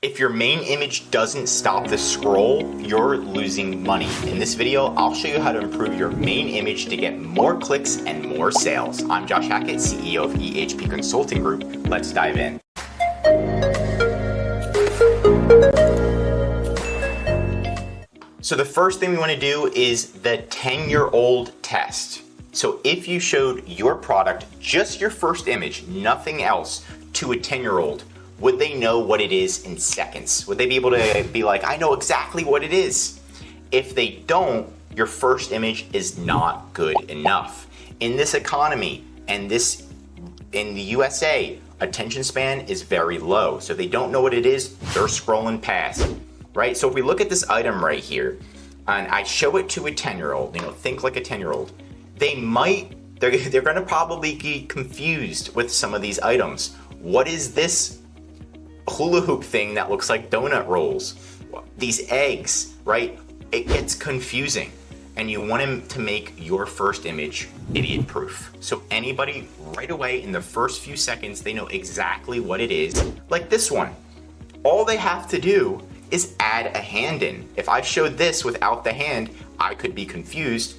If your main image doesn't stop the scroll, you're losing money. In this video, I'll show you how to improve your main image to get more clicks and more sales. I'm Josh Hackett, CEO of EHP Consulting Group. Let's dive in. So the first thing we want to do is the 10-year-old test. So if you showed your product, just your first image, nothing else, to a 10-year-old, would they know what it is in seconds? Would they be able to be like, I know exactly what it is? If they don't, your first image is not good enough. In this economy and in the USA, attention span is very low. So if they don't know what it is, they're scrolling past, right? So if we look at this item right here, and I show it to a 10-year-old, think like a 10-year-old, they're gonna probably be confused with some of these items. What is this hula hoop thing that looks like donut rolls? These eggs, right? It gets confusing, and you want to make your first image idiot proof. So anybody right away in the first few seconds, they know exactly what it is. Like this one, all they have to do is add a hand in. If I showed this without the hand, I could be confused,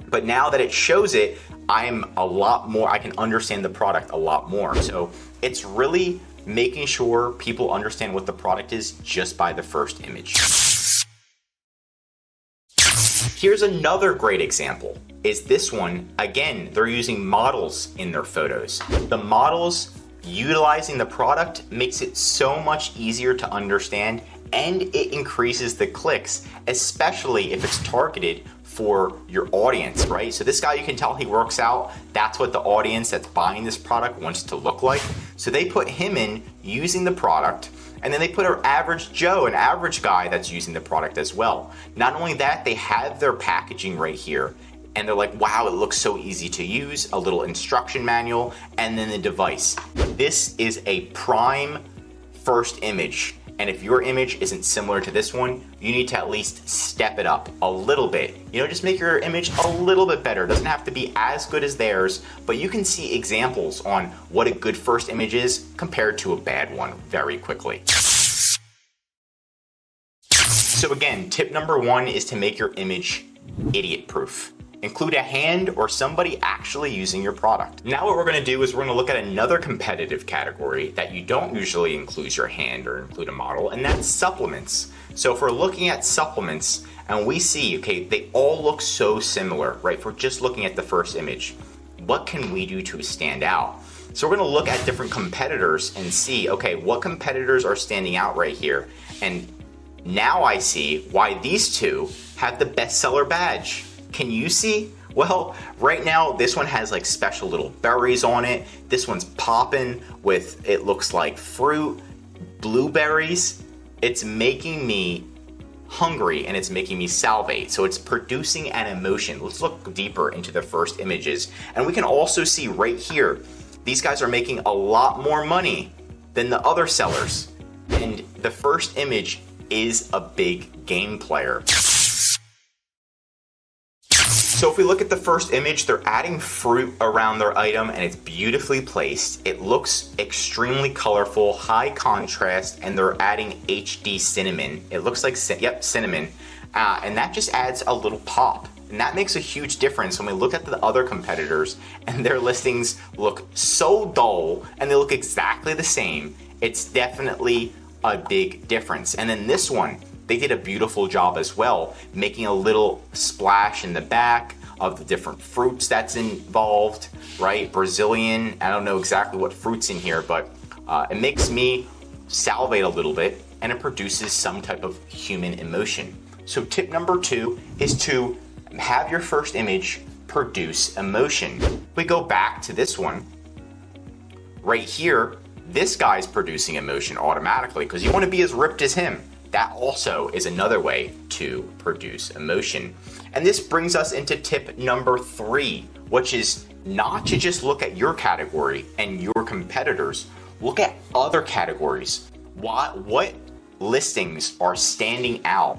but now that it shows it, I can understand the product a lot more. So it's really making sure people understand what the product is just by the first image. Here's another great example, is this one. Again, they're using models in their photos. The models utilizing the product makes it so much easier to understand, and it increases the clicks, especially if it's targeted for your audience, right? So this guy, you can tell he works out. That's what the audience that's buying this product wants to look like. So they put him in using the product, and then they put an average Joe, an average guy that's using the product as well. Not only that, they have their packaging right here, and they're like, wow, it looks so easy to use, a little instruction manual, and then the device. This is a prime first image. And if your image isn't similar to this one, you need to at least step it up a little bit. Just make your image a little bit better. It doesn't have to be as good as theirs, but you can see examples on what a good first image is compared to a bad one very quickly. So again, tip number one is to make your image idiot proof. Include a hand or somebody actually using your product. Now what we're gonna do is we're gonna look at another competitive category that you don't usually include your hand or include a model, and that's supplements. So if we're looking at supplements and we see, okay, they all look so similar, right? If we're just looking at the first image, what can we do to stand out? So we're gonna look at different competitors and see, okay, what competitors are standing out right here? And now I see why these two have the bestseller badge. Can you see? Well, right now, this one has like special little berries on it. This one's popping with, it looks like fruit, blueberries. It's making me hungry and it's making me salivate. So it's producing an emotion. Let's look deeper into the first images. And we can also see right here, these guys are making a lot more money than the other sellers. And the first image is a big game player. So if we look at the first image, they're adding fruit around their item and it's beautifully placed. It looks extremely colorful, high contrast, and they're adding HD cinnamon. It looks like, cinnamon. And that just adds a little pop. And that makes a huge difference when we look at the other competitors and their listings look so dull and they look exactly the same. It's definitely a big difference. And then this one, they did a beautiful job as well, making a little splash in the back of the different fruits that's involved, right? Brazilian, I don't know exactly what fruit's in here, but it makes me salivate a little bit and it produces some type of human emotion. So tip number two is to have your first image produce emotion. We go back to this one. Right here, this guy's producing emotion automatically because you want to be as ripped as him. That also is another way to produce emotion. And this brings us into tip number three, which is not to just look at your category and your competitors, look at other categories. What listings are standing out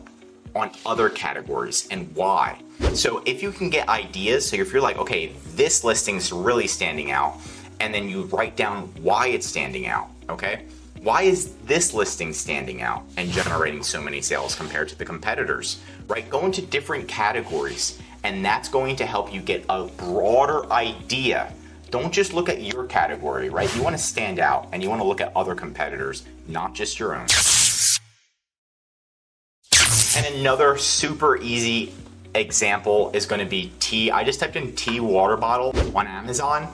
on other categories and why? So if you can get ideas, so if you're like, okay, this listing's really standing out, and then you write down why it's standing out, okay? why is this listing standing out and generating so many sales compared to the competitors, right? Go into different categories, and that's going to help you get a broader idea. Don't just look at your category, right? You want to stand out and you want to look at other competitors, not just your own. And another super easy example is going to be tea. I just typed in tea water bottle on Amazon,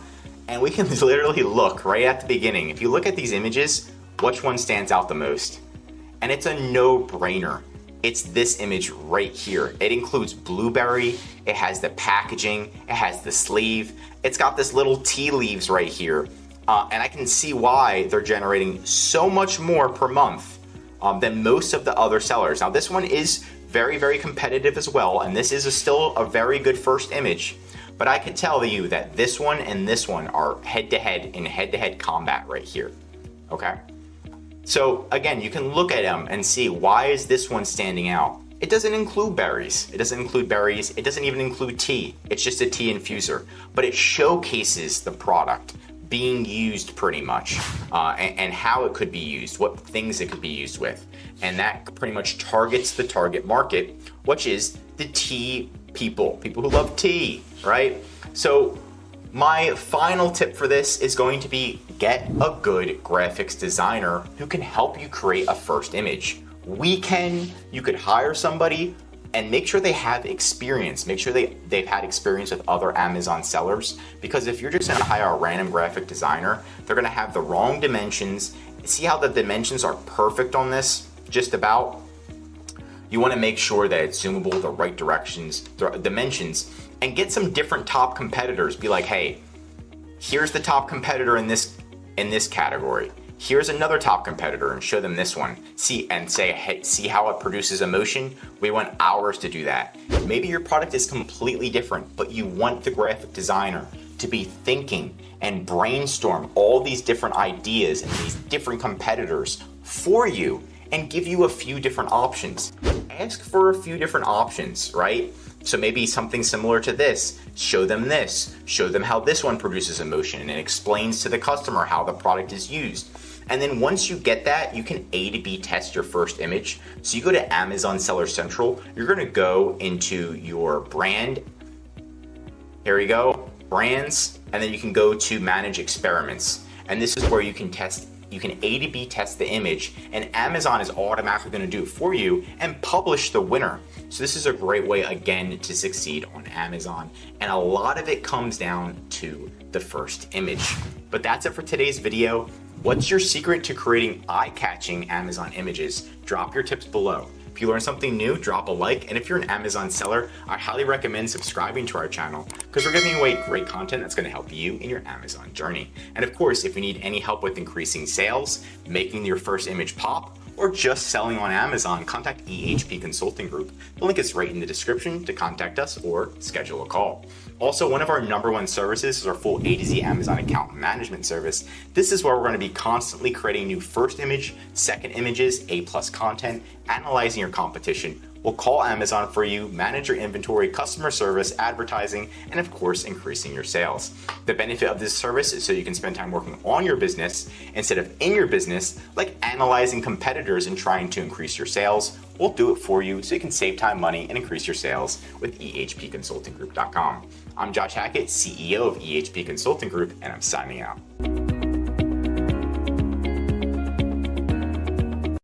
and we can literally look right at the beginning. If you look at these images, which one stands out the most? And it's a no-brainer. It's this image right here. It includes blueberry, it has the packaging, it has the sleeve, it's got this little tea leaves right here. And I can see why they're generating so much more per month than most of the other sellers. Now this one is very, very competitive as well, and this is still a very good first image. But I can tell you that this one and this one are head-to-head in head-to-head combat right here, okay? So again, you can look at them and see, why is this one standing out? It doesn't include berries. It doesn't include berries. It doesn't even include tea. It's just a tea infuser, but it showcases the product being used pretty much, and how it could be used, what things it could be used with. And that pretty much targets the target market, which is the tea people who love tea, right? So my final tip for this is going to be, get a good graphics designer who can help you create a first image. You could hire somebody and make sure they have experience. Make sure they've had experience with other Amazon sellers, because if you're just gonna hire a random graphic designer, they're gonna have the wrong dimensions. See how the dimensions are perfect on this, just about? You wanna make sure that it's zoomable, the right directions, the dimensions, and get some different top competitors. Be like, hey, here's the top competitor in this category. Here's another top competitor, and show them this one. See, and say, hey, see how it produces emotion? We want hours to do that. Maybe your product is completely different, but you want the graphic designer to be thinking and brainstorm all these different ideas and these different competitors for you, and give you a few different options. Ask for a few different options, right? So maybe something similar to this, show them how this one produces emotion and it explains to the customer how the product is used. And then once you get that, you can A to B test your first image. So you go to Amazon Seller Central, you're gonna go into your brand, here we go, brands, and then you can go to manage experiments. And this is where you can A to B test the image, and Amazon is automatically gonna do it for you and publish the winner. So this is a great way, again, to succeed on Amazon. And a lot of it comes down to the first image. But that's it for today's video. What's your secret to creating eye-catching Amazon images? Drop your tips below. If you learned something new, drop a like, and if you're an Amazon seller, I highly recommend subscribing to our channel, because we're giving away great content that's going to help you in your Amazon journey. And of course, if you need any help with increasing sales, making your first image pop, or just selling on Amazon, contact EHP Consulting Group. The link is right in the description to contact us or schedule a call. Also, one of our #1 services is our full A to Z Amazon account management service. This is where we're going to be constantly creating new first image, second images, A+ content, analyzing your competition. We'll call Amazon for you, manage your inventory, customer service, advertising, and of course, increasing your sales. The benefit of this service is so you can spend time working on your business instead of in your business, like analyzing competitors and trying to increase your sales. We'll do it for you so you can save time, money, and increase your sales with ehpconsultinggroup.com. I'm Josh Hackett, CEO of EHP Consulting Group, and I'm signing out.